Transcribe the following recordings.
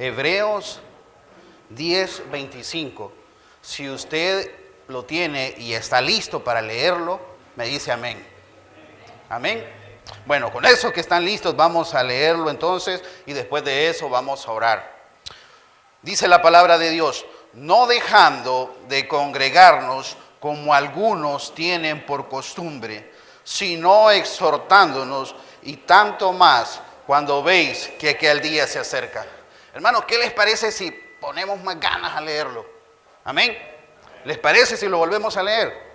Hebreos 10:25. Si usted lo tiene y está listo para leerlo, me dice amén. Amén. Bueno, con eso que están listos, vamos a leerlo entonces y después de eso vamos a orar. Dice la palabra de Dios: no dejando de congregarnos como algunos tienen por costumbre, sino exhortándonos, y tanto más cuando veis que aquel día se acerca. Hermanos, ¿qué les parece si ponemos más ganas a leerlo? Amén. ¿Les parece si lo volvemos a leer?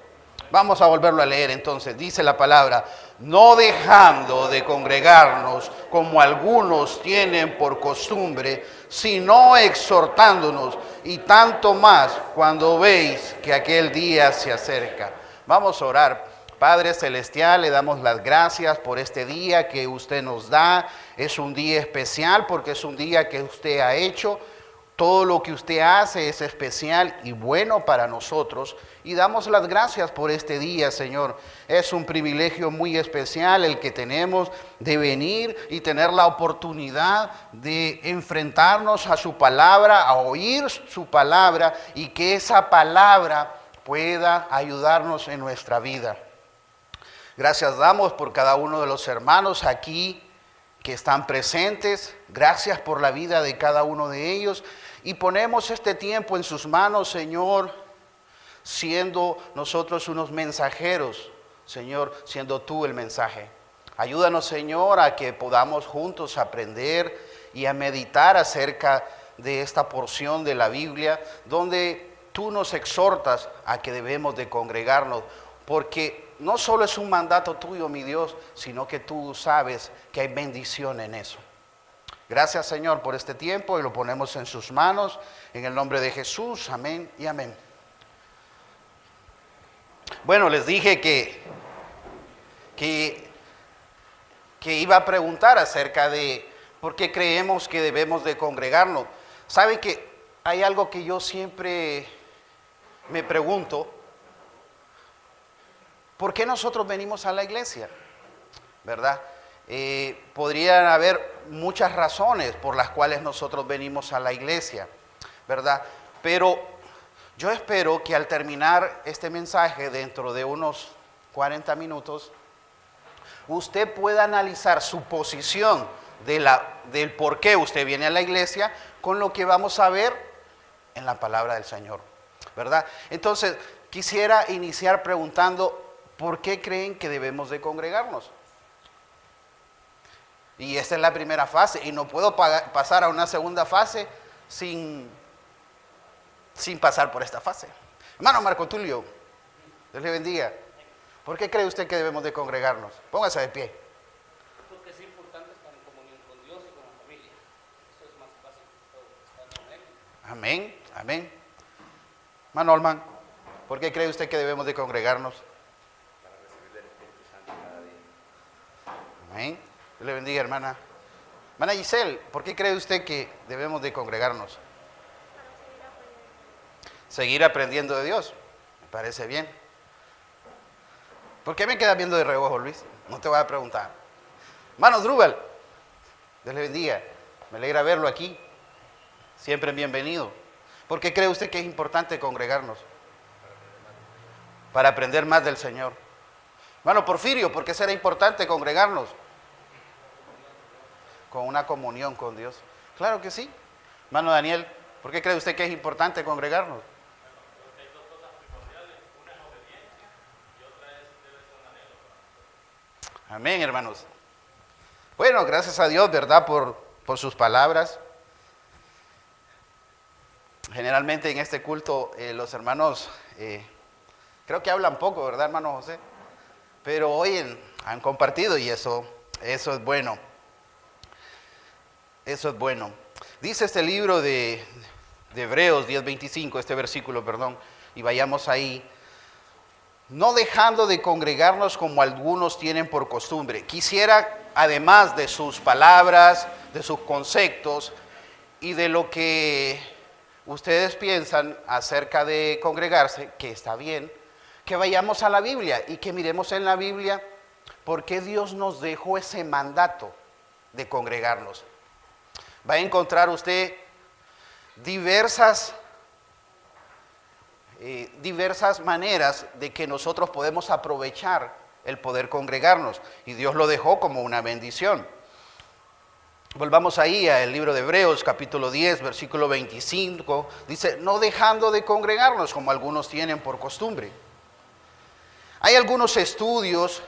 Vamos a volverlo a leer entonces. Dice la palabra: no dejando de congregarnos como algunos tienen por costumbre, sino exhortándonos, y tanto más cuando veis que aquel día se acerca. Vamos a orar. Padre Celestial, le damos las gracias por este día que usted nos da. Es un día especial porque es un día que usted ha hecho. Todo lo que usted hace es especial y bueno para nosotros. Y damos las gracias por este día, Señor. Es un privilegio muy especial el que tenemos de venir y tener la oportunidad de enfrentarnos a su palabra, a oír su palabra, y que esa palabra pueda ayudarnos en nuestra vida. Gracias damos por cada uno de los hermanos aquí que están presentes. Gracias por la vida de cada uno de ellos. Y ponemos este tiempo en sus manos, Señor, siendo nosotros unos mensajeros, Señor, siendo tú el mensaje. Ayúdanos, Señor, a que podamos juntos aprender y a meditar acerca de esta porción de la Biblia, donde tú nos exhortas a que debemos de congregarnos, porque no solo es un mandato tuyo, mi Dios, sino que tú sabes que hay bendición en eso. Gracias, Señor, por este tiempo, y lo ponemos en sus manos, en el nombre de Jesús. Amén y amén. Bueno, les dije que iba a preguntar acerca de por qué creemos que debemos de congregarnos. ¿Saben que hay algo que yo siempre me pregunto? ¿Por qué nosotros venimos a la iglesia? ¿Verdad? Podrían haber muchas razones por las cuales nosotros venimos a la iglesia, ¿verdad? Pero yo espero que al terminar este mensaje, dentro de unos 40 minutos, usted pueda analizar su posición del por qué usted viene a la iglesia con lo que vamos a ver en la palabra del Señor, ¿verdad? Entonces, quisiera iniciar preguntando: ¿por qué creen que debemos de congregarnos? Y esta es la primera fase, y no puedo pasar a una segunda fase sin pasar por esta fase. Hermano Marco Tulio, Dios le bendiga. ¿Por qué cree usted que debemos de congregarnos? Póngase de pie. Porque es importante estar en comunión con Dios y con la familia. Eso es más fácil que todo, estar con Él. Amén, amén. Hermano Olman, ¿por qué cree usted que debemos de congregarnos? Para recibir del Espíritu Santo cada día. Amén. Dios le bendiga, hermana. Hermana Giselle, ¿por qué cree usted que debemos de congregarnos? Seguir aprendiendo de Dios. Me parece bien. ¿Por qué me quedas viendo de reojo, Luis? No te voy a preguntar. Hermano Drubal, Dios le bendiga. Me alegra verlo aquí. Siempre bienvenido. ¿Por qué cree usted que es importante congregarnos? Para aprender más del Señor. Hermano Porfirio, ¿por qué será importante congregarnos? Con una comunión con Dios. Claro que sí. Hermano Daniel, ¿por qué cree usted que es importante congregarnos? Porque hay dos cosas primordiales: una es obediencia y otra debe ser un anhelo. Amén, hermanos. Bueno, gracias a Dios, ¿verdad? Por sus palabras. Generalmente en este culto los hermanos creo que hablan poco, ¿verdad, hermano José? Pero hoy han compartido, y eso es bueno. Eso es bueno. Dice este libro de Hebreos 10:25, este versículo, perdón, y vayamos ahí. No dejando de congregarnos como algunos tienen por costumbre. Quisiera, además de sus palabras, de sus conceptos y de lo que ustedes piensan acerca de congregarse, que está bien, que vayamos a la Biblia y que miremos en la Biblia por qué Dios nos dejó ese mandato de congregarnos. Va a encontrar usted diversas maneras de que nosotros podemos aprovechar el poder congregarnos, y Dios lo dejó como una bendición. Volvamos ahí al libro de Hebreos, capítulo 10, versículo 25, dice, no dejando de congregarnos como algunos tienen por costumbre. Hay algunos estudios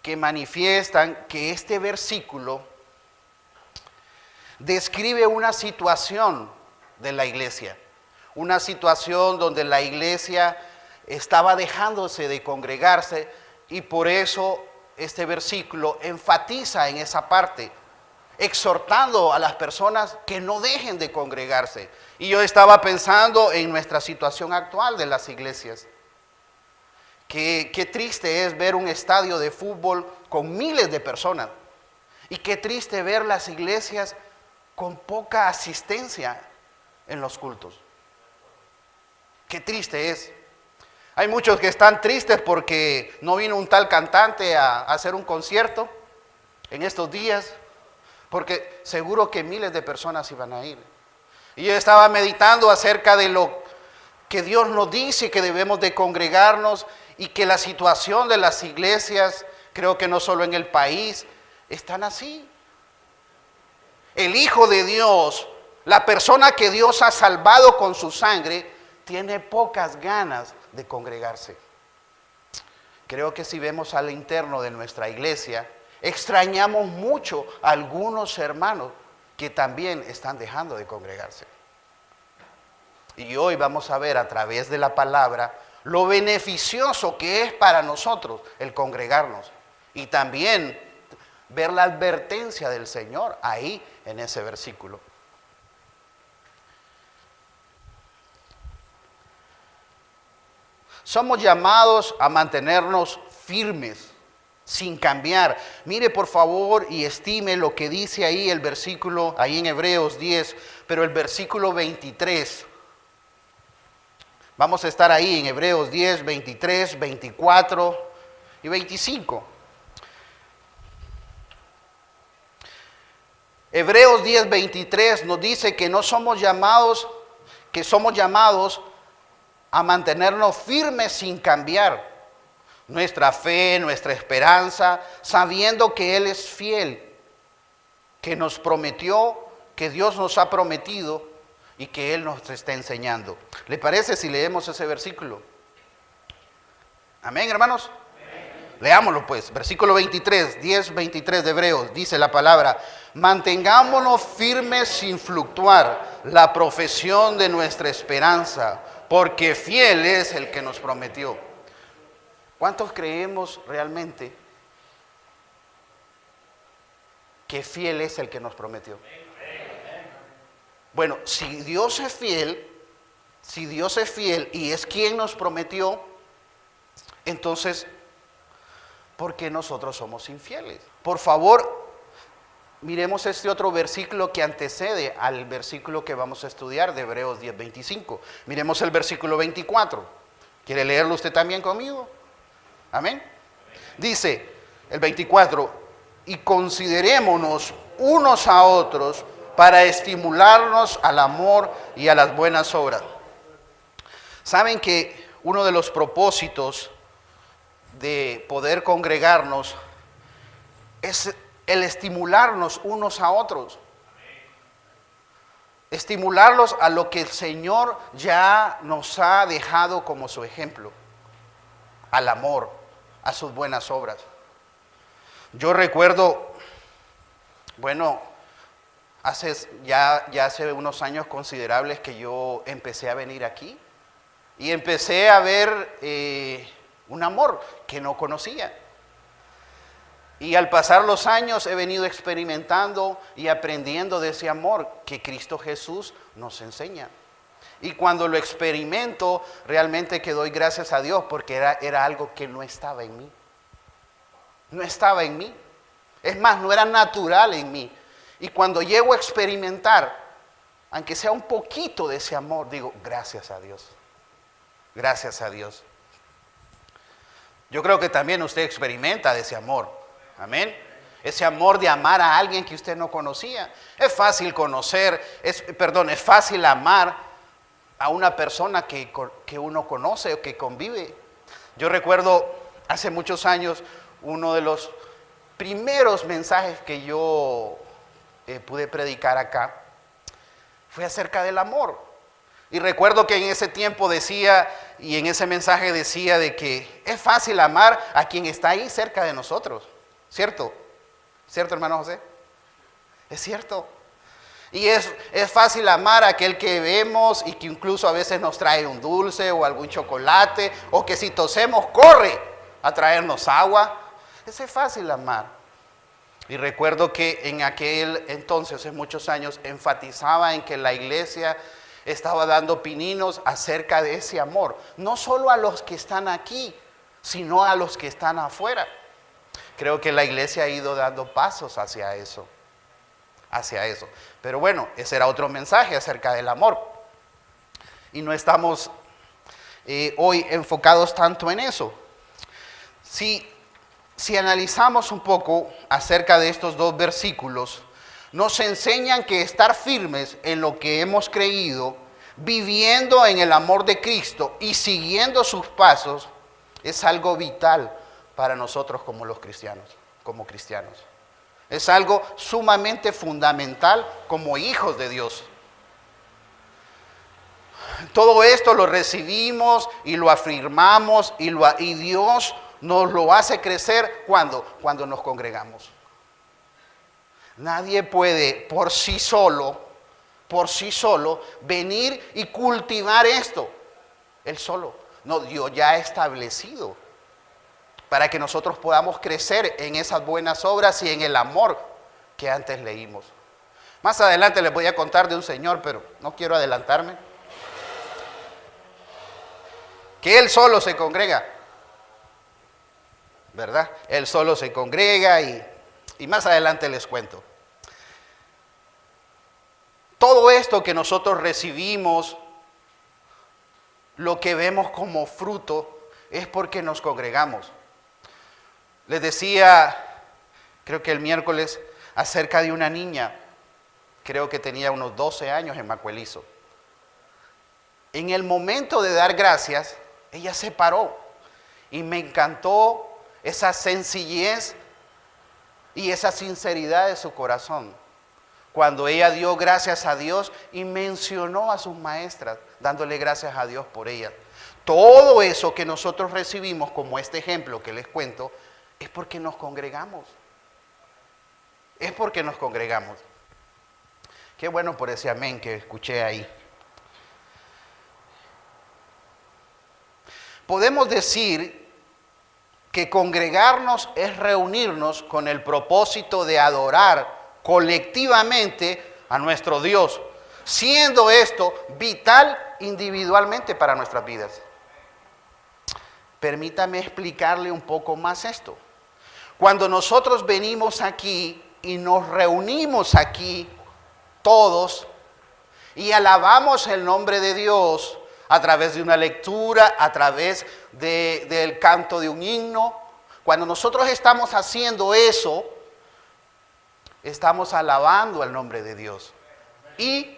que manifiestan que este versículo describe una situación de la iglesia, una situación donde la iglesia estaba dejándose de congregarse, y por eso este versículo enfatiza en esa parte, exhortando a las personas que no dejen de congregarse. Y yo estaba pensando en nuestra situación actual de las iglesias. Qué triste es ver un estadio de fútbol con miles de personas, y qué triste ver las iglesias con poca asistencia en los cultos. Qué triste es. Hay muchos que están tristes porque no vino un tal cantante a hacer un concierto en estos días, porque seguro que miles de personas iban a ir. Y yo estaba meditando acerca de lo que Dios nos dice, que debemos de congregarnos, y que la situación de las iglesias, creo que no solo en el país, están así. El Hijo de Dios, la persona que Dios ha salvado con su sangre, tiene pocas ganas de congregarse. Creo que si vemos al interno de nuestra iglesia, extrañamos mucho a algunos hermanos que también están dejando de congregarse. Y hoy vamos a ver a través de la palabra lo beneficioso que es para nosotros el congregarnos, y también ver la advertencia del Señor ahí en ese versículo. Somos llamados a mantenernos firmes, sin cambiar. Mire por favor y estime lo que dice ahí el versículo, ahí en Hebreos 10, pero el versículo 23. Vamos a estar ahí en Hebreos 10, 23, 24 y 25. Hebreos 10, 23 nos dice que somos llamados a mantenernos firmes sin cambiar nuestra fe, nuestra esperanza, sabiendo que Él es fiel, que nos prometió, que Dios nos ha prometido y que Él nos está enseñando. ¿Le parece si leemos ese versículo? Amén, hermanos. Leámoslo pues, versículo 23, 10, 23 de Hebreos, dice la palabra: mantengámonos firmes sin fluctuar la profesión de nuestra esperanza, porque fiel es el que nos prometió. ¿Cuántos creemos realmente que fiel es el que nos prometió? Bueno, si Dios es fiel y es quien nos prometió, entonces, ¿por qué nosotros somos infieles? Por favor, miremos este otro versículo que antecede al versículo que vamos a estudiar de Hebreos 10, 25. Miremos el versículo 24. ¿Quiere leerlo usted también conmigo? Amén. Dice el 24: y considerémonos unos a otros para estimularnos al amor y a las buenas obras. Saben que uno de los propósitos de poder congregarnos es el estimularnos unos a otros. Estimularlos a lo que el Señor ya nos ha dejado como su ejemplo: al amor, a sus buenas obras. Yo recuerdo, hace unos años considerables que yo empecé a venir aquí y empecé a ver un amor que no conocía. Y al pasar los años he venido experimentando y aprendiendo de ese amor que Cristo Jesús nos enseña. Y cuando lo experimento, realmente que doy gracias a Dios, porque era algo que no estaba en mí. No estaba en mí. Es más, no era natural en mí. Y cuando llego a experimentar, aunque sea un poquito de ese amor, digo, gracias a Dios. Gracias a Dios. Yo creo que también usted experimenta de ese amor. Amén. ese amor de amar a alguien que usted no conocía. Es fácil es fácil amar a una persona que uno conoce o que convive. Yo recuerdo hace muchos años uno de los primeros mensajes que yo pude predicar acá fue acerca del amor. Y recuerdo que en ese tiempo decía, y en ese mensaje decía de que es fácil amar a quien está ahí cerca de nosotros. ¿Cierto? ¿Cierto, hermano José? Es cierto. Y es fácil amar a aquel que vemos y que incluso a veces nos trae un dulce o algún chocolate, o que si tosemos corre a traernos agua. Eso es fácil amar. Y recuerdo que en aquel entonces, hace muchos años, enfatizaba en que la iglesia estaba dando pininos acerca de ese amor. No solo a los que están aquí, sino a los que están afuera. Creo que la iglesia ha ido dando pasos hacia eso. Pero bueno, ese era otro mensaje acerca del amor. Y no estamos hoy enfocados tanto en eso. Si analizamos un poco acerca de estos dos versículos, nos enseñan que estar firmes en lo que hemos creído, viviendo en el amor de Cristo y siguiendo sus pasos, es algo vital para nosotros como cristianos. Es algo sumamente fundamental como hijos de Dios. Todo esto lo recibimos y lo afirmamos y Dios nos lo hace crecer cuando nos congregamos. Nadie puede por sí solo venir y cultivar esto. Él solo. No, Dios ya ha establecido para que nosotros podamos crecer en esas buenas obras y en el amor que antes leímos. Más adelante les voy a contar de un señor, pero no quiero adelantarme, que él solo se congrega, ¿verdad? Él solo se congrega y más adelante les cuento. Todo esto que nosotros recibimos, lo que vemos como fruto, es porque nos congregamos. Les decía, creo que el miércoles, acerca de una niña, creo que tenía unos 12 años en Macuelizo. En el momento de dar gracias, ella se paró y me encantó esa sencillez y esa sinceridad de su corazón. Cuando ella dio gracias a Dios y mencionó a sus maestras, dándole gracias a Dios por ellas. Todo eso que nosotros recibimos, como este ejemplo que les cuento, es porque nos congregamos. Es porque nos congregamos. Qué bueno por ese amén que escuché ahí. Podemos decir que congregarnos es reunirnos con el propósito de adorar colectivamente a nuestro Dios, siendo esto vital individualmente para nuestras vidas. Permítame explicarle un poco más esto. Cuando nosotros venimos aquí y nos reunimos aquí todos y alabamos el nombre de Dios a través de una lectura, a través del canto de un himno, cuando nosotros estamos haciendo eso, estamos alabando el nombre de Dios. Y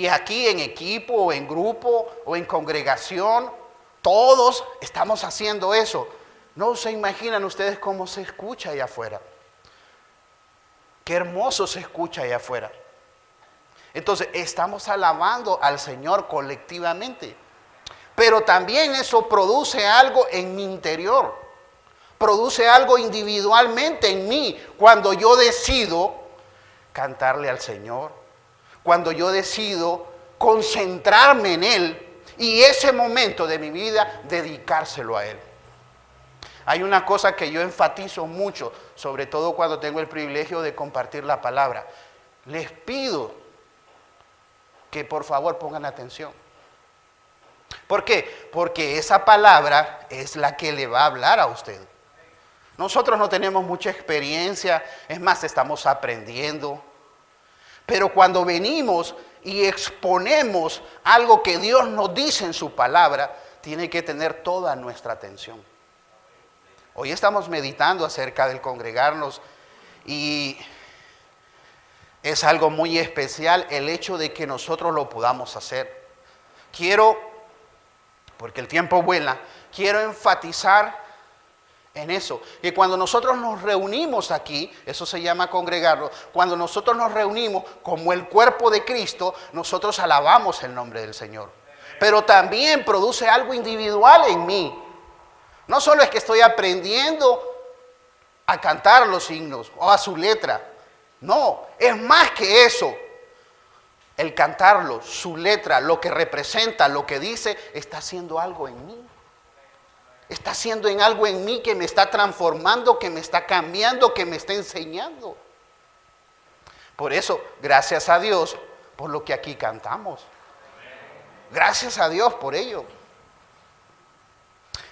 aquí en equipo, o en grupo, o en congregación, todos estamos haciendo eso. No se imaginan ustedes cómo se escucha allá afuera. Qué hermoso se escucha allá afuera. Entonces, estamos alabando al Señor colectivamente. Pero también eso produce algo en mi interior. Produce algo individualmente en mí cuando yo decido cantarle al Señor. Cuando yo decido concentrarme en Él y ese momento de mi vida dedicárselo a Él. Hay una cosa que yo enfatizo mucho, sobre todo cuando tengo el privilegio de compartir la palabra. Les pido que por favor pongan atención. ¿Por qué? Porque esa palabra es la que le va a hablar a usted. Nosotros no tenemos mucha experiencia, es más, estamos aprendiendo. Pero cuando venimos y exponemos algo que Dios nos dice en su palabra, tiene que tener toda nuestra atención. Hoy estamos meditando acerca del congregarnos Y es algo muy especial el hecho de que nosotros lo podamos hacer. Quiero, porque el tiempo vuela, quiero enfatizar en eso, que cuando nosotros nos reunimos aquí, eso se llama congregarnos, cuando nosotros nos reunimos como el cuerpo de Cristo, nosotros alabamos el nombre del Señor. Pero también produce algo individual en mí. No solo es que estoy aprendiendo a cantar los himnos o a su letra, no, es más que eso. El cantarlo, su letra, lo que representa, lo que dice, está haciendo algo en mí. Está haciendo algo en mí que me está transformando, que me está cambiando, que me está enseñando. Por eso, gracias a Dios por lo que aquí cantamos. Gracias a Dios por ello.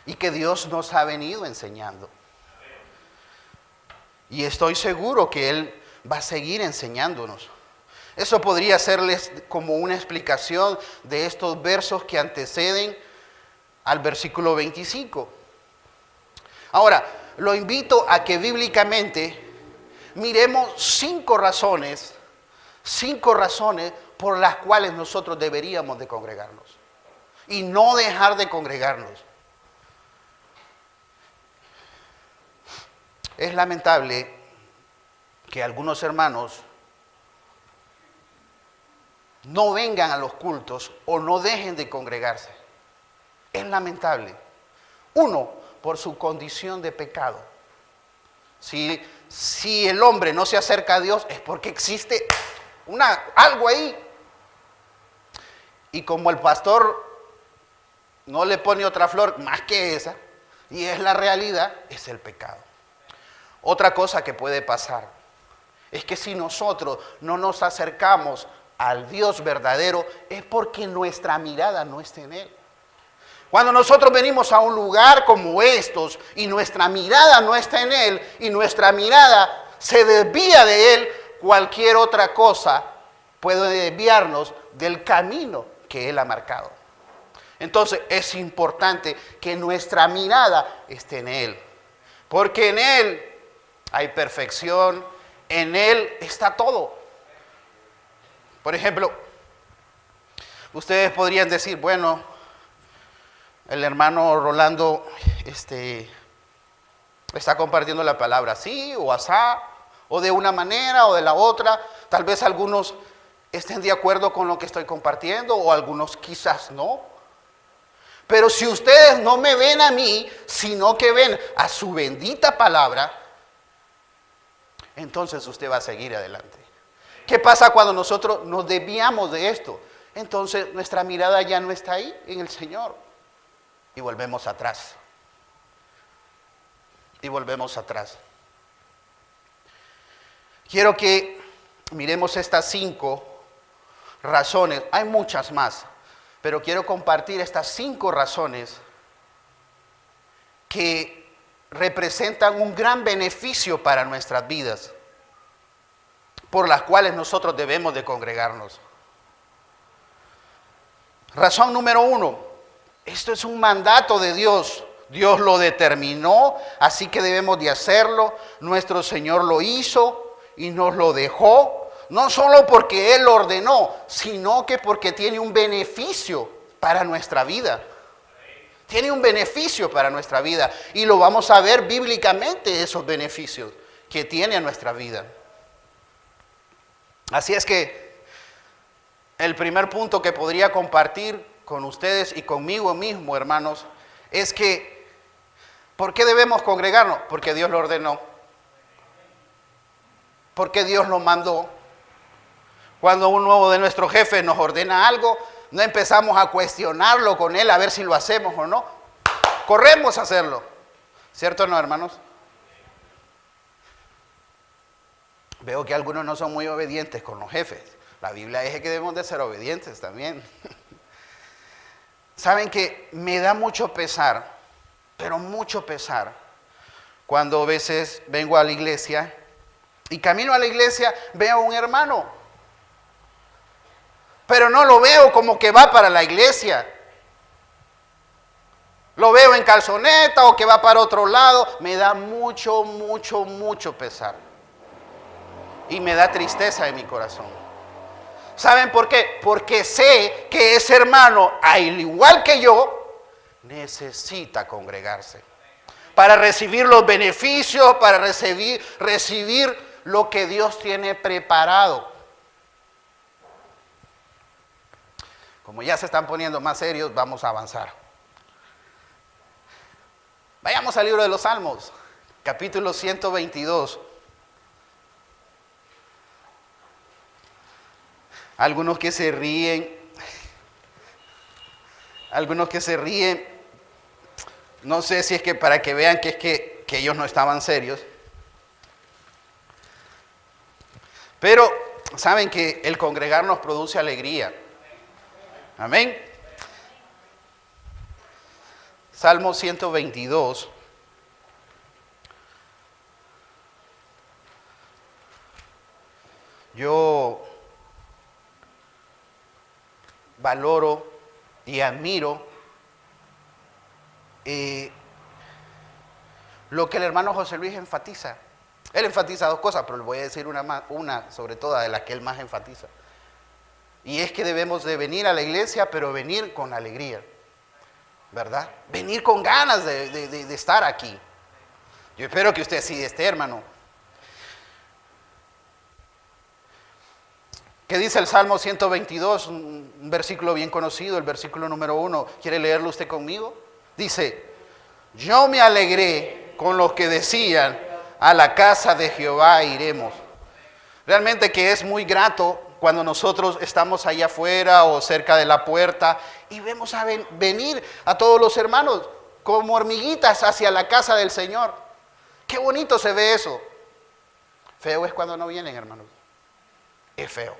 Y que Dios nos ha venido enseñando. Y estoy seguro que Él va a seguir enseñándonos. Eso podría serles como una explicación de estos versos que anteceden al versículo 25. Ahora, lo invito a que bíblicamente miremos 5 razones por las cuales nosotros deberíamos de congregarnos y no dejar de congregarnos. Es lamentable que algunos hermanos no vengan a los cultos o no dejen de congregarse. Es lamentable. Uno, por su condición de pecado. Si el hombre no se acerca a Dios es porque existe algo ahí. Y como el pastor no le pone otra flor más que esa, y es la realidad, es el pecado. Otra cosa que puede pasar es que si nosotros no nos acercamos al Dios verdadero, es porque nuestra mirada no está en Él. Cuando nosotros venimos a un lugar como estos y nuestra mirada no está en Él y nuestra mirada se desvía de Él, cualquier otra cosa puede desviarnos del camino que Él ha marcado. Entonces es importante que nuestra mirada esté en Él, porque en Él hay perfección, en Él está todo. Por ejemplo, ustedes podrían decir, bueno, el hermano Rolando está compartiendo la palabra así o asá, o de una manera o de la otra. Tal vez algunos estén de acuerdo con lo que estoy compartiendo o algunos quizás no. Pero si ustedes no me ven a mí, sino que ven a su bendita palabra, entonces usted va a seguir adelante. ¿Qué pasa cuando nosotros nos desviamos de esto? Entonces nuestra mirada ya no está ahí en el Señor. Y volvemos atrás. Y volvemos atrás. Quiero que miremos estas 5 razones. Hay muchas más, pero quiero compartir estas 5 razones que representan un gran beneficio para nuestras vidas, por las cuales nosotros debemos de congregarnos. Razón número 1. Esto es un mandato de Dios. Dios lo determinó, así que debemos de hacerlo. Nuestro Señor lo hizo y nos lo dejó, no solo porque Él lo ordenó, sino que porque tiene un beneficio para nuestra vida. Tiene un beneficio para nuestra vida y lo vamos a ver bíblicamente, esos beneficios que tiene a nuestra vida. Así es que el primer punto que podría compartir con ustedes y conmigo mismo, hermanos, es que ¿por qué debemos congregarnos? Porque Dios lo ordenó. Porque Dios lo mandó. Cuando uno de nuestros jefes nos ordena algo, no empezamos a cuestionarlo con él a ver si lo hacemos o no. Corremos a hacerlo. ¿Cierto o no, hermanos? Veo que algunos no son muy obedientes con los jefes. La Biblia dice que debemos de ser obedientes también. Saben que me da mucho pesar, pero mucho pesar, cuando a veces vengo a la iglesia y camino a la iglesia veo a un hermano, pero no lo veo como que va para la iglesia. Lo veo en calzoneta o que va para otro lado. Me da mucho, mucho, mucho pesar. y me da tristeza en mi corazón. ¿Saben por qué? Porque sé que ese hermano, al igual que yo, necesita congregarse para recibir los beneficios, para recibir lo que Dios tiene preparado. Como ya se están poniendo más serios, vamos a avanzar. Vayamos al libro de los Salmos, capítulo 122. Algunos que se ríen, no sé si es que para que vean que ellos no estaban serios, pero saben que el congregarnos produce alegría. Amén. Salmo 122. Yo valoro y admiro lo que el hermano José Luis enfatiza. Él enfatiza dos cosas, pero le voy a decir una sobre todas de las que él más enfatiza. Y es que debemos de venir a la iglesia, pero venir con alegría, ¿verdad? Venir con ganas de estar aquí. Yo espero que usted sí esté, hermano. ¿Qué dice el Salmo 122? Un versículo bien conocido, el versículo número 1. ¿Quiere leerlo usted conmigo? Dice: yo me alegré con los que decían, a la casa de Jehová iremos. Realmente que es muy grato cuando nosotros estamos allá afuera o cerca de la puerta y vemos a venir a todos los hermanos como hormiguitas hacia la casa del Señor. Qué bonito se ve eso. Feo es cuando no vienen, hermanos. Es feo.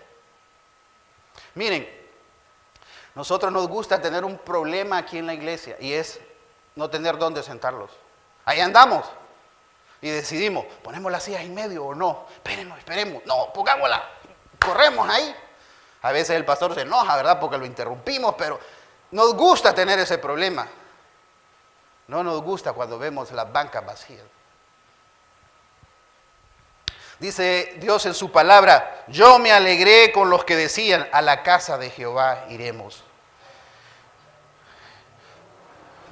Miren, nosotros nos gusta tener un problema aquí en la iglesia y es no tener dónde sentarlos. Ahí andamos y decidimos, ¿ponemos las sillas en medio o no? Esperemos, no, pongámosla, corremos ahí. A veces el pastor se enoja, ¿verdad? Porque lo interrumpimos, pero nos gusta tener ese problema. No nos gusta cuando vemos las bancas vacías. Dice Dios en su palabra: yo me alegré con los que decían, a la casa de Jehová iremos.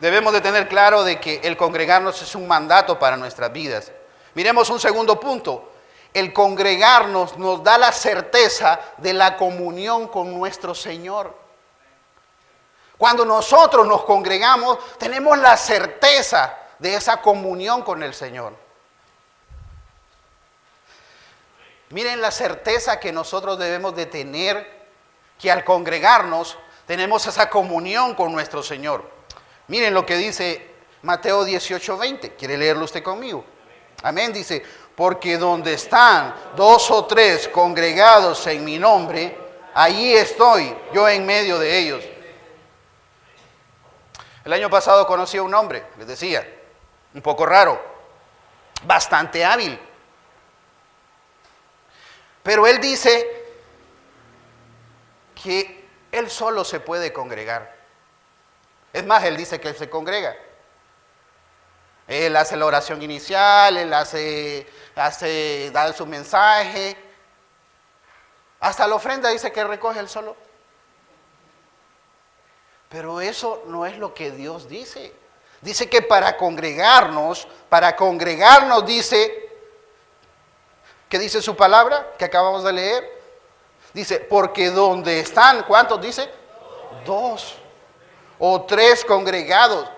Debemos de tener claro de que el congregarnos es un mandato para nuestras vidas. Miremos un segundo punto. El congregarnos nos da la certeza de la comunión con nuestro Señor. Cuando nosotros nos congregamos, tenemos la certeza de esa comunión con el Señor. Miren la certeza que nosotros debemos de tener, que al congregarnos tenemos esa comunión con nuestro Señor. Miren lo que dice Mateo 18:20. ¿Quiere leerlo usted conmigo? Amén. Dice: porque donde están 2 o 3 congregados en mi nombre, allí estoy yo en medio de ellos. El año pasado conocí a un hombre, les decía, un poco raro, bastante hábil. Pero él dice que él solo se puede congregar. Es más, él dice que él se congrega. Él hace la oración inicial, él da su mensaje. Hasta la ofrenda dice que recoge él solo. Pero eso no es lo que Dios dice. Dice que para congregarnos dice, ¿qué dice su palabra que acabamos de leer? Dice, porque donde están, ¿cuántos dice? 2 o 3 congregados,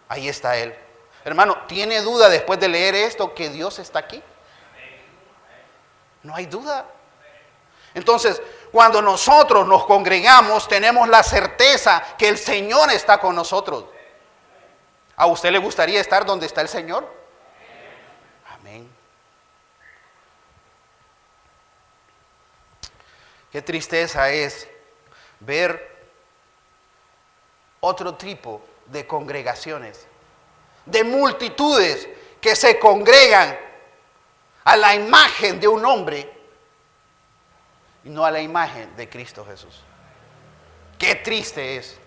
ahí está Él. Hermano, ¿tiene duda después de leer esto que Dios está aquí? No hay duda. Entonces, cuando nosotros nos congregamos, tenemos la certeza que el Señor está con nosotros. ¿A usted le gustaría estar donde está el Señor? Amén. Qué tristeza es ver otro tipo de congregaciones, de multitudes que se congregan a la imagen de un hombre y no a la imagen de Cristo Jesús. Qué triste es.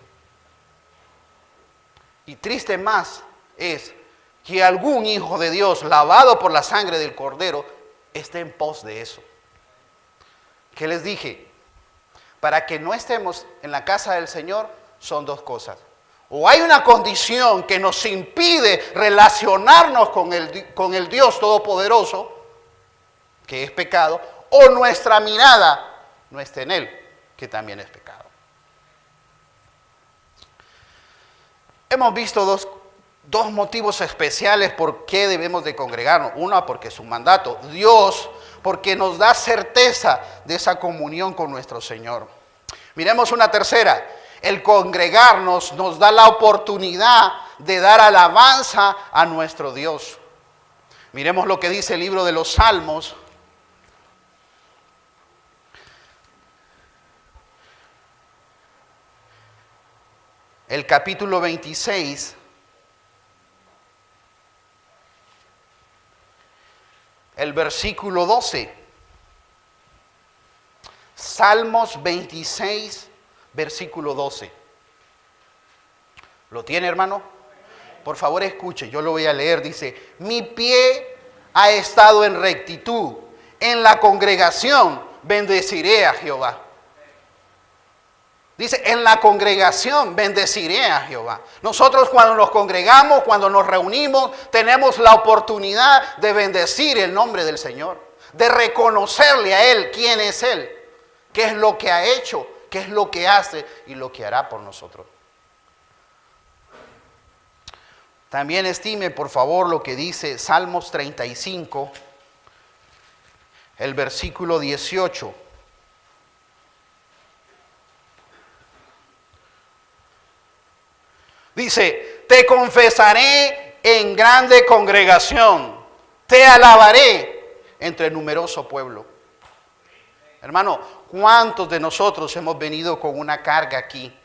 Y triste más es que algún hijo de Dios lavado por la sangre del Cordero esté en pos de eso. ¿Qué les dije? Para que no estemos en la casa del Señor son dos cosas. O hay una condición que nos impide relacionarnos con el Dios Todopoderoso, que es pecado, o nuestra mirada no está en Él, que también es pecado. Hemos visto dos motivos especiales por qué debemos de congregarnos. Uno, porque es un mandato. Dios, porque nos da certeza de esa comunión con nuestro Señor. Miremos una tercera. El congregarnos nos da la oportunidad de dar alabanza a nuestro Dios. Miremos lo que dice el libro de los Salmos. El capítulo 26. El versículo 12. Salmos 26, versículo 12. ¿Lo tiene, hermano? Por favor, escuche, yo lo voy a leer. Dice, mi pie ha estado en rectitud, en la congregación bendeciré a Jehová. Dice, en la congregación bendeciré a Jehová. Nosotros cuando nos congregamos, cuando nos reunimos, tenemos la oportunidad de bendecir el nombre del Señor, de reconocerle a Él quién es Él, qué es lo que ha hecho, qué es lo que hace y lo que hará por nosotros. También estime, por favor, lo que dice Salmos 35, el versículo 18. Dice, te confesaré en grande congregación, te alabaré entre numeroso pueblo. Hermano, ¿cuántos de nosotros hemos venido con una carga aquí?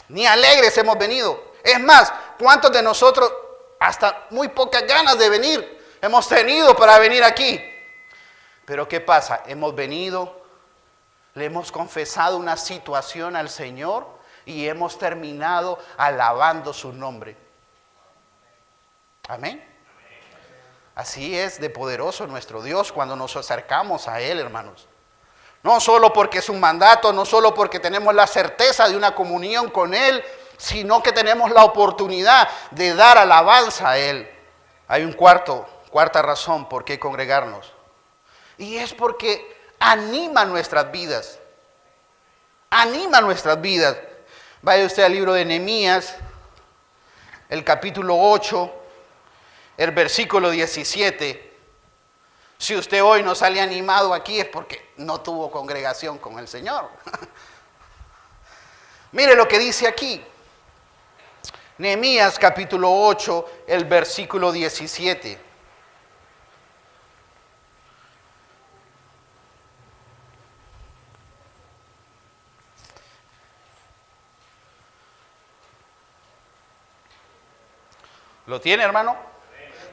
Ni alegres hemos venido. Es más, ¿cuántos de nosotros hasta muy pocas ganas de venir hemos tenido para venir aquí? Pero ¿qué pasa? Hemos venido, le hemos confesado una situación al Señor y hemos terminado alabando su nombre. Amén. Así es de poderoso nuestro Dios cuando nos acercamos a Él, hermanos. No solo porque es un mandato, no solo porque tenemos la certeza de una comunión con Él, sino que tenemos la oportunidad de dar alabanza a Él. Hay cuarta razón por qué congregarnos. Y es porque anima nuestras vidas. Anima nuestras vidas. Vaya usted al libro de Nehemías, el capítulo 8, el versículo 17. Si usted hoy no sale animado aquí es porque no tuvo congregación con el Señor. Mire lo que dice aquí. Nehemías capítulo 8, el versículo 17. ¿Lo tiene, hermano?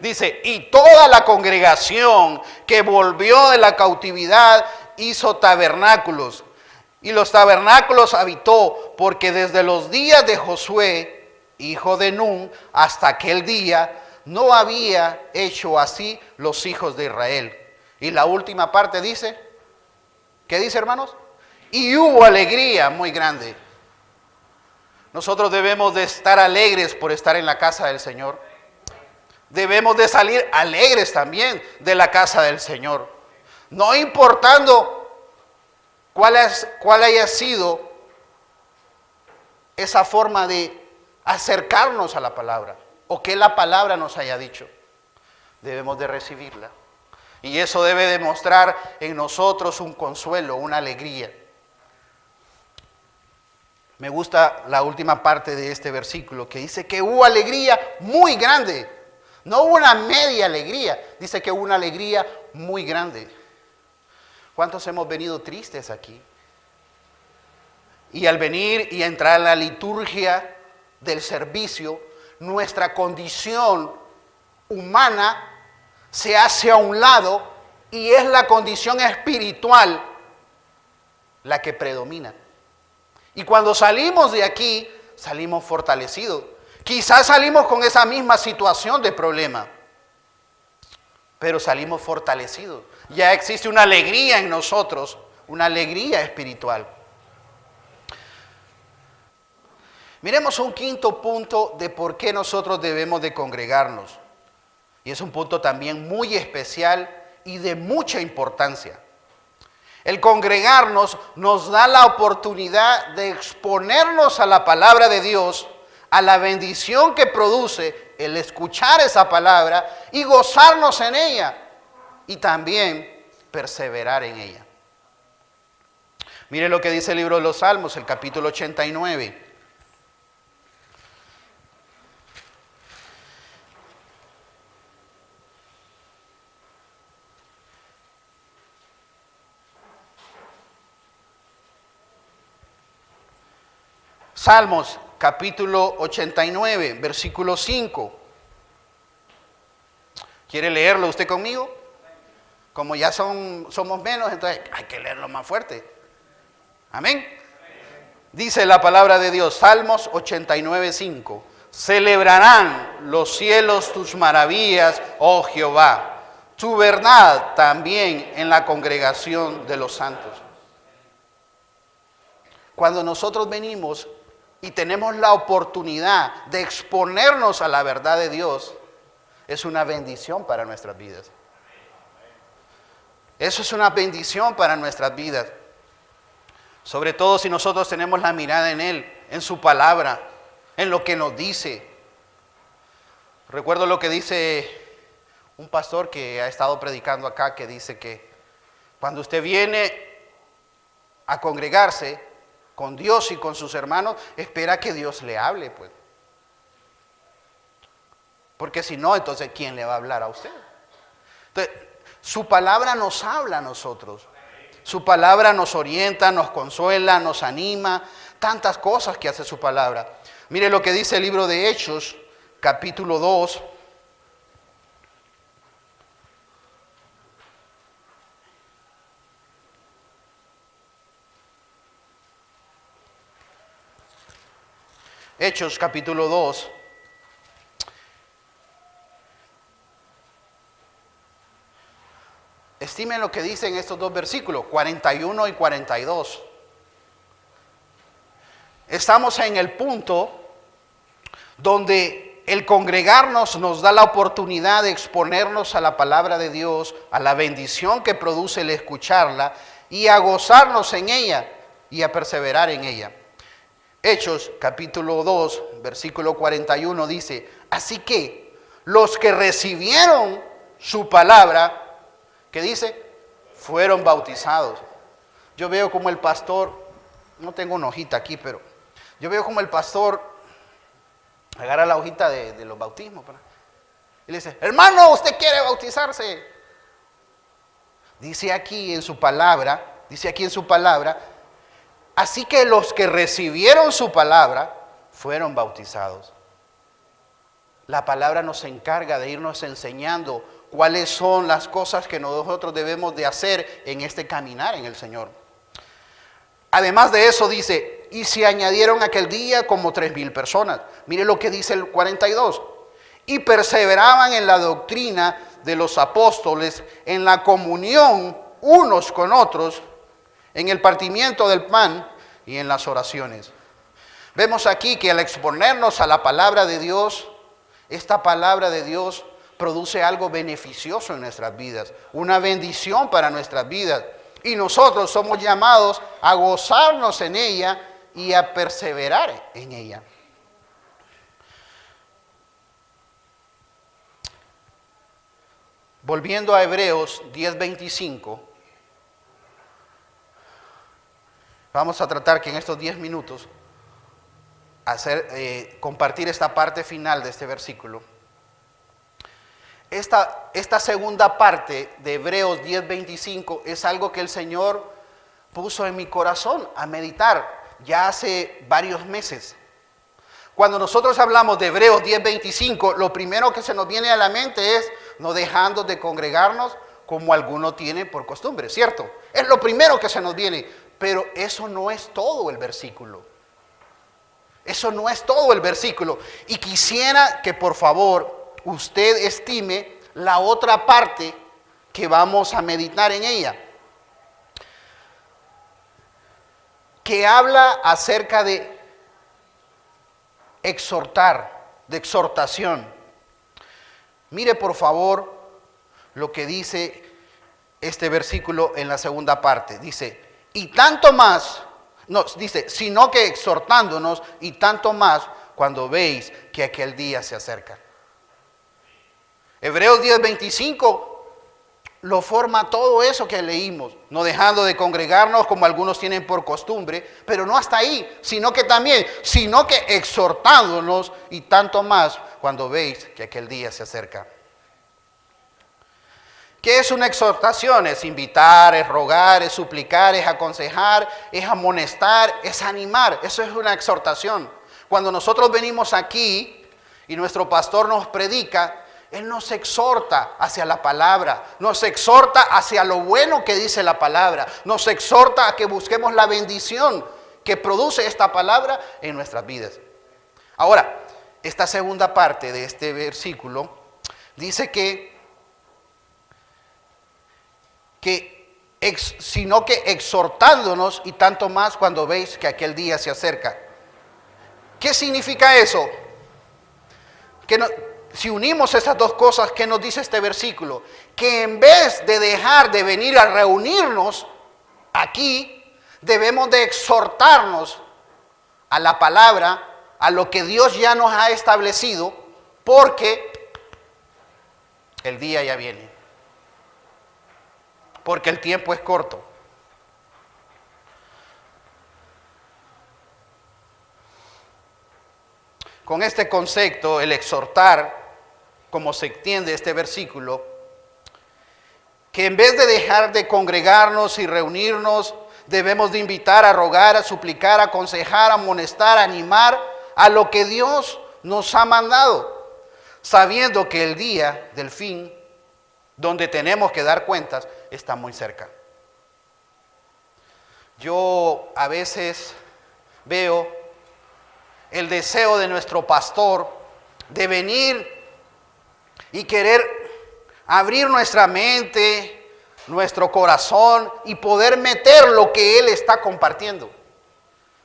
Dice, y toda la congregación que volvió de la cautividad hizo tabernáculos. Y los tabernáculos habitó, porque desde los días de Josué, hijo de Nun, hasta aquel día, no había hecho así los hijos de Israel. Y la última parte dice, ¿qué dice, hermanos? Y hubo alegría muy grande. Nosotros debemos de estar alegres por estar en la casa del Señor. Debemos de salir alegres también de la casa del Señor. No importando cuál haya sido esa forma de acercarnos a la palabra o que la palabra nos haya dicho. Debemos de recibirla. Y eso debe demostrar en nosotros un consuelo, una alegría. Me gusta la última parte de este versículo que dice que hubo alegría muy grande. No hubo una media alegría, dice que hubo una alegría muy grande. ¿Cuántos hemos venido tristes aquí? Y al venir y entrar a la liturgia del servicio, nuestra condición humana se hace a un lado y es la condición espiritual la que predomina. Y cuando salimos de aquí, salimos fortalecidos. Quizás salimos con esa misma situación de problema. pero salimos fortalecidos. Ya existe una alegría en nosotros, una alegría espiritual. Miremos un quinto punto de por qué nosotros debemos de congregarnos. Y es un punto también muy especial y de mucha importancia. El congregarnos nos da la oportunidad de exponernos a la palabra de Dios, a la bendición que produce el escuchar esa palabra y gozarnos en ella y también perseverar en ella. Mire lo que dice el libro de los Salmos, el capítulo 89. Salmos capítulo 89, versículo 5. ¿Quiere leerlo usted conmigo? Como ya somos menos, entonces hay que leerlo más fuerte. Amén. Dice la palabra de Dios, Salmos 89, 5. Celebrarán los cielos tus maravillas, oh Jehová, tu verdad también en la congregación de los santos. Cuando nosotros venimos y tenemos la oportunidad de exponernos a la verdad de Dios, es una bendición para nuestras vidas. Eso es una bendición para nuestras vidas. Sobre todo si nosotros tenemos la mirada en Él, en su palabra, en lo que nos dice. Recuerdo lo que dice un pastor que ha estado predicando acá, que dice que cuando usted viene a congregarse con Dios y con sus hermanos, espera que Dios le hable, pues. Porque si no, entonces ¿quién le va a hablar a usted? Entonces, su palabra nos habla a nosotros. Su palabra nos orienta, nos consuela, nos anima, tantas cosas que hace su palabra. Mire lo que dice el libro de Hechos, capítulo 2. Hechos capítulo 2. Estimen lo que dicen estos dos versículos, 41 y 42. Estamos en el punto donde el congregarnos nos da la oportunidad de exponernos a la palabra de Dios, a la bendición que produce el escucharla y a gozarnos en ella y a perseverar en ella. Hechos capítulo 2, versículo 41 dice, así que los que recibieron su palabra, ¿qué dice? Fueron bautizados. Yo veo como el pastor, no tengo una hojita aquí, pero yo veo como el pastor agarra la hojita de los bautismos y le dice, hermano, ¿usted quiere bautizarse? Dice aquí en su palabra, así que los que recibieron su palabra fueron bautizados. La palabra nos encarga de irnos enseñando cuáles son las cosas que nosotros debemos de hacer en este caminar en el Señor. Además de eso dice, y se añadieron aquel día como 3,000 personas. Mire lo que dice el 42. Y perseveraban en la doctrina de los apóstoles, en la comunión unos con otros, en el partimiento del pan y en las oraciones. Vemos aquí que al exponernos a la palabra de Dios, esta palabra de Dios produce algo beneficioso en nuestras vidas, una bendición para nuestras vidas. Y nosotros somos llamados a gozarnos en ella y a perseverar en ella. Volviendo a Hebreos 10:25, vamos a tratar que en estos 10 minutos compartir esta parte final de este versículo. Esta segunda parte de Hebreos 10:25 es algo que el Señor puso en mi corazón a meditar ya hace varios meses. Cuando nosotros hablamos de Hebreos 10:25, lo primero que se nos viene a la mente es no dejando de congregarnos como algunos tienen por costumbre, ¿cierto? Es lo primero que se nos viene, pero eso no es todo el versículo. Eso no es todo el versículo. Y quisiera que por favor usted estime la otra parte que vamos a meditar en ella, que habla acerca de exhortar, de exhortación. Mire por favor lo que dice este versículo en la segunda parte. Dice, y tanto más, no, dice, sino que exhortándonos y tanto más cuando veis que aquel día se acerca. Hebreos 10:25 lo forma todo eso que leímos, no dejando de congregarnos como algunos tienen por costumbre, pero no hasta ahí, sino que también, sino que exhortándonos y tanto más cuando veis que aquel día se acerca. ¿Qué es una exhortación? Es invitar, es rogar, es suplicar, es aconsejar, es amonestar, es animar. Eso es una exhortación. Cuando nosotros venimos aquí y nuestro pastor nos predica, él nos exhorta hacia la palabra, nos exhorta hacia lo bueno que dice la palabra, nos exhorta a que busquemos la bendición que produce esta palabra en nuestras vidas. Ahora, esta segunda parte de este versículo dice sino que exhortándonos y tanto más cuando veis que aquel día se acerca. ¿Qué significa eso? Si unimos esas dos cosas, ¿qué nos dice este versículo? Que en vez de dejar de venir a reunirnos aquí, debemos de exhortarnos a la palabra, a lo que Dios ya nos ha establecido, porque el día ya viene. Porque el tiempo es corto. Con este concepto, el exhortar, como se entiende este versículo, que en vez de dejar de congregarnos y reunirnos, debemos de invitar, a rogar, a suplicar, a aconsejar, a amonestar, a animar a lo que Dios nos ha mandado, sabiendo que el día del fin, donde tenemos que dar cuentas, está muy cerca. Yo a veces veo el deseo de nuestro pastor de venir y querer abrir nuestra mente, nuestro corazón y poder meter lo que Él está compartiendo,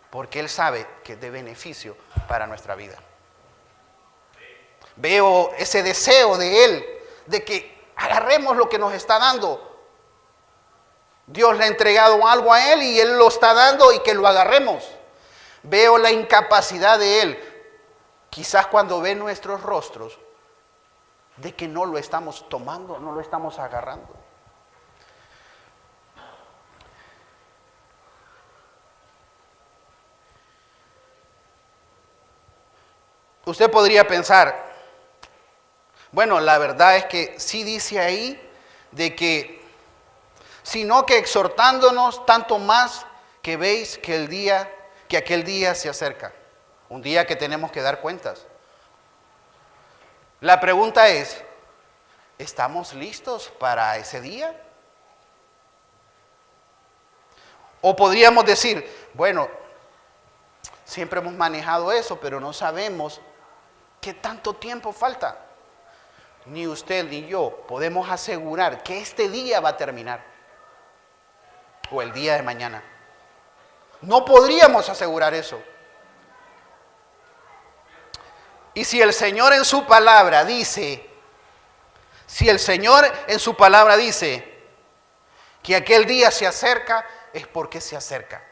porque Él sabe que es de beneficio para nuestra vida. Veo ese deseo de Él, de que agarremos lo que nos está dando. Dios le ha entregado algo a Él y Él lo está dando y que lo agarremos. Veo la incapacidad de Él, quizás cuando ve nuestros rostros, de que no lo estamos tomando, no lo estamos agarrando. Usted podría pensar, bueno, la verdad es que sí dice ahí de que, sino que exhortándonos tanto más que veis que aquel día se acerca, un día que tenemos que dar cuentas. La pregunta es, ¿estamos listos para ese día? O podríamos decir, bueno, siempre hemos manejado eso, pero no sabemos qué tanto tiempo falta. Ni usted ni yo podemos asegurar que este día va a terminar o el día de mañana. No podríamos asegurar eso. Y si el Señor en su palabra dice, que aquel día se acerca, es porque se acerca.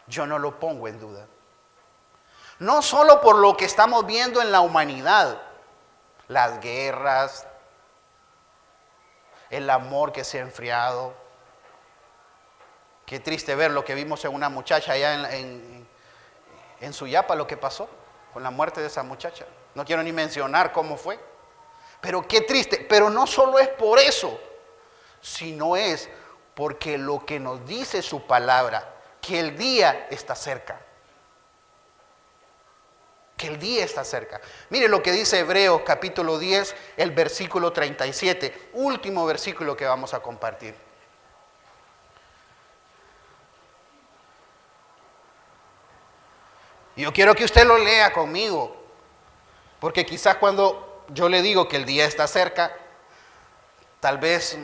Yo no lo pongo en duda. No solo por lo que estamos viendo en la humanidad, las guerras, el amor que se ha enfriado. Qué triste ver lo que vimos en una muchacha allá en Suyapa, lo que pasó con la muerte de esa muchacha. No quiero ni mencionar cómo fue. Pero qué triste. Pero no solo es por eso, sino es porque lo que nos dice su palabra, que el día está cerca. Que el día está cerca. Mire lo que dice Hebreos capítulo 10, el versículo 37. Último versículo que vamos a compartir. Yo quiero que usted lo lea conmigo, porque quizás cuando yo le digo que el día está cerca, tal vez,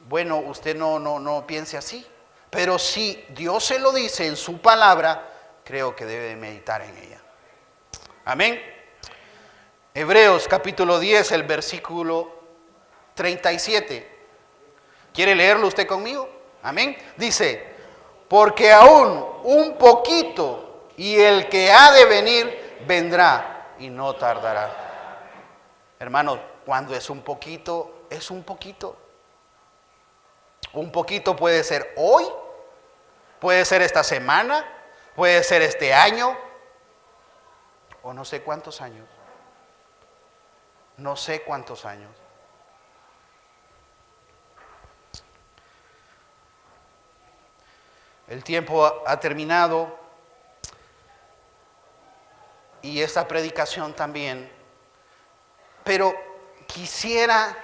bueno, usted no piense así. Pero si Dios se lo dice en su palabra, creo que debe meditar en ella. Amén. Hebreos capítulo 10, el versículo 37. ¿Quiere leerlo usted conmigo? Amén. Dice, porque aún un poquito y el que ha de venir vendrá y no tardará. Hermanos, cuando es un poquito, es un poquito. Un poquito puede ser hoy, puede ser esta semana, puede ser este año, o no sé cuántos años. No sé cuántos años. El tiempo ha terminado y esta predicación también. Pero quisiera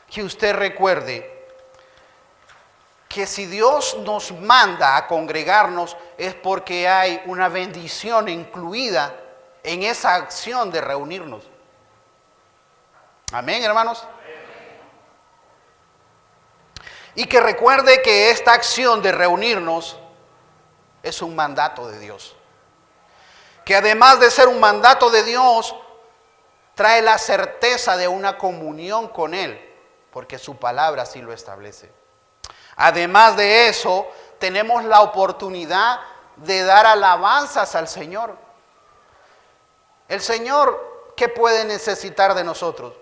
que usted recuerde que si Dios nos manda a congregarnos es porque hay una bendición incluida en esa acción de reunirnos. Amén, hermanos. Y que recuerde que esta acción de reunirnos es un mandato de Dios. Que además de ser un mandato de Dios, trae la certeza de una comunión con Él, porque su palabra así lo establece. Además de eso, tenemos la oportunidad de dar alabanzas al Señor. El Señor, ¿qué puede necesitar de nosotros?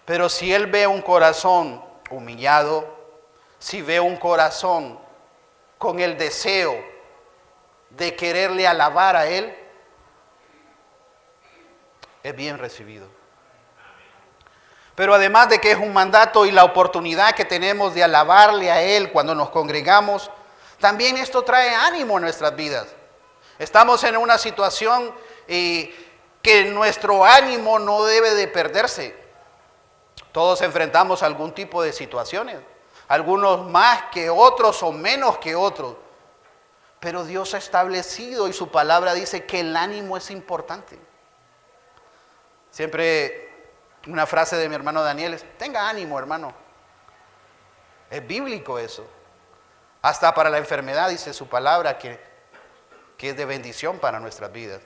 Pero si Él ve un corazón humillado, si ve un corazón con el deseo de quererle alabar a Él, es bien recibido. Pero además de que es un mandato y la oportunidad que tenemos de alabarle a Él cuando nos congregamos, también esto trae ánimo a nuestras vidas. Estamos en una situación que nuestro ánimo no debe de perderse. Todos enfrentamos algún tipo de situaciones, algunos más que otros o menos que otros. Pero Dios ha establecido y su palabra dice que el ánimo es importante. Siempre una frase de mi hermano Daniel es, tenga ánimo, hermano. Es bíblico eso. Hasta para la enfermedad dice su palabra que es de bendición para nuestras vidas.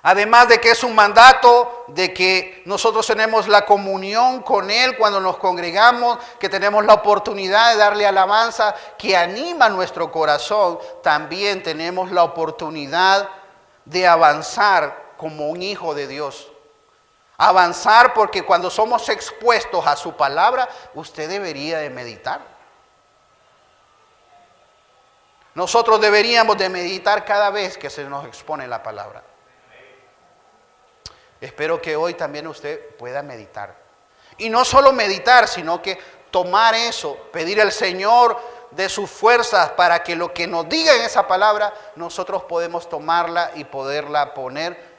Además de que es un mandato de que nosotros tenemos la comunión con Él cuando nos congregamos, que tenemos la oportunidad de darle alabanza que anima nuestro corazón, también tenemos la oportunidad de avanzar como un hijo de Dios. Avanzar porque cuando somos expuestos a su palabra, usted debería de meditar. Nosotros deberíamos de meditar cada vez que se nos expone la palabra. Espero que hoy también usted pueda meditar. Y no solo meditar, sino que tomar eso, pedir al Señor de sus fuerzas para que lo que nos diga en esa palabra, nosotros podemos tomarla y poderla poner